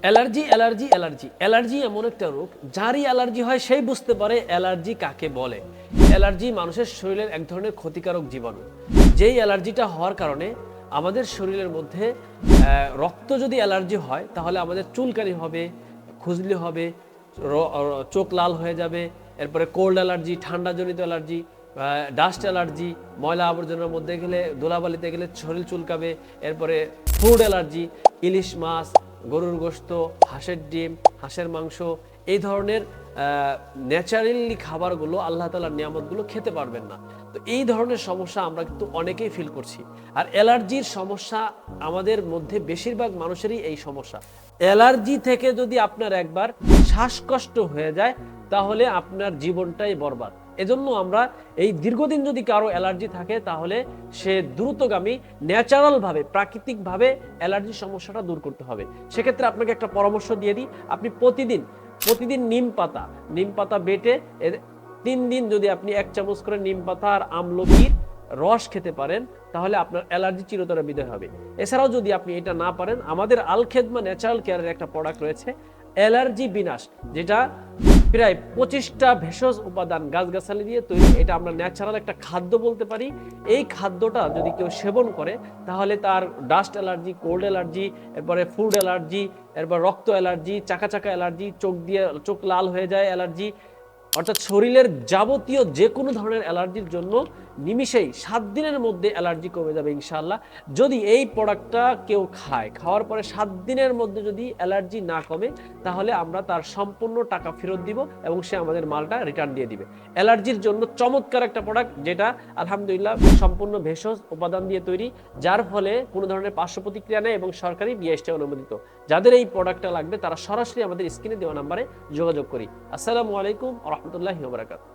Allergy allergy allergy allergy এমন একটা রোগ, যারই অ্যালার্জি হয় সেই বুঝতে পারে অ্যালার্জি কাকে বলে। অ্যালার্জি মানুষের শরীরের এক ধরনের ক্ষতিকারক জীবাণু, যেই অ্যালার্জিটা হওয়ার কারণে আমাদের শরীরের মধ্যে রক্ত যদি অ্যালার্জি হয় তাহলে আমাদের চুলকানি হবে, খুজলি হবে, চোখ লাল হয়ে যাবে। এরপরে কোল্ড অ্যালার্জি, ঠান্ডাজনিত অ্যালার্জি, ডাস্ট অ্যালার্জি, ময়লা আবর্জনার মধ্যে গেলে, ধুলাবালিতে গেলে শরীর চুলকাবে। এরপরে ফুড অ্যালার্জি, ইলিশ মাছ, গরুর গোশত, হাঁসের ডিম, হাঁসের মাংস, এই ধরনের ন্যাচারালি খাবারগুলো, আল্লাহ তাআলার নিয়ামতগুলো খেতে পারবেন না। তো এই ধরনের সমস্যা আমরা কিন্তু অনেকেই ফিল করছি। আর অ্যালার্জির সমস্যা আমাদের মধ্যে বেশিরভাগ মানুষেরই এই সমস্যা। অ্যালার্জি থেকে যদি আপনার একবার শ্বাসকষ্ট হয়ে যায় তাহলে আপনার জীবনটাই বরবাদ। এজন্য আমরা এই দীর্ঘদিন যদি কারো অ্যালার্জি থাকে তাহলে সে দ্রুতগামী ন্যাচারালভাবে, প্রাকৃতিকভাবে অ্যালার্জির সমস্যাটা দূর করতে হবে। সেক্ষেত্রে আপনাকে একটা পরামর্শ দিয়ে দিই, আপনি প্রতিদিন নিম পাতা বেটে 3 দিন যদি আপনি 1 চামচ করে নিম পাতা আর আমলকির রস খেতে পারেন তাহলে আপনার অ্যালার্জি চিরতরে বিদায় হবে। এছাড়াও যদি আপনি এটা না পারেন, আমাদের আল খেদমা ন্যাচারাল কেয়ারের একটা প্রোডাক্ট রয়েছে অ্যালার্জি বিনাশ, যেটা প্রায় 25টা ভেষজ উপাদান গাছগাছালি দিয়ে তৈরি। এটা আমরা ন্যাচারাল একটা খাদ্য বলতে পারি। এই খাদ্যটা যদি কেউ সেবন করে তাহলে তার ডাস্ট অ্যালার্জি, কোল্ড অ্যালার্জি, এরপরে ফুড অ্যালার্জি, এরপর রক্ত অ্যালার্জি, চাকা অ্যালার্জি, চোখ লাল হয়ে যায় অ্যালার্জি, অর্থাৎ শরীরের যাবতীয় যে কোনো ধরনের অ্যালার্জির জন্য নিমিষেই 7 দিনের মধ্যে অ্যালার্জি কমে যাবে ইনশাআল্লাহ। যদি এই প্রোডাক্টটা কেউ খাওয়ার পরে 7 দিনের মধ্যে যদি অ্যালার্জি না কমে তাহলে আমরা তার সম্পূর্ণ টাকা ফেরত দিব এবং সে আমাদের মালটা রিটার্ন দিয়ে দিবে। অ্যালার্জির জন্য চমৎকার একটা প্রোডাক্ট, যেটা আলহামদুলিল্লাহ সম্পূর্ণ ভেষজ উপাদান দিয়ে তৈরি, যার ফলে কোনো ধরনের পার্শ্ব প্রতিক্রিয়া নেই এবং সরকারি বিএসটি অনুমোদিত। যাদের এই প্রোডাক্টটা লাগবে তারা সরাসরি আমাদের স্ক্রিনে দেওয়া নাম্বারে যোগাযোগ করি। আসসালামু আলাইকুম ওয়া রাহমাতুল্লাহি ওয়া বারাকাতুহু।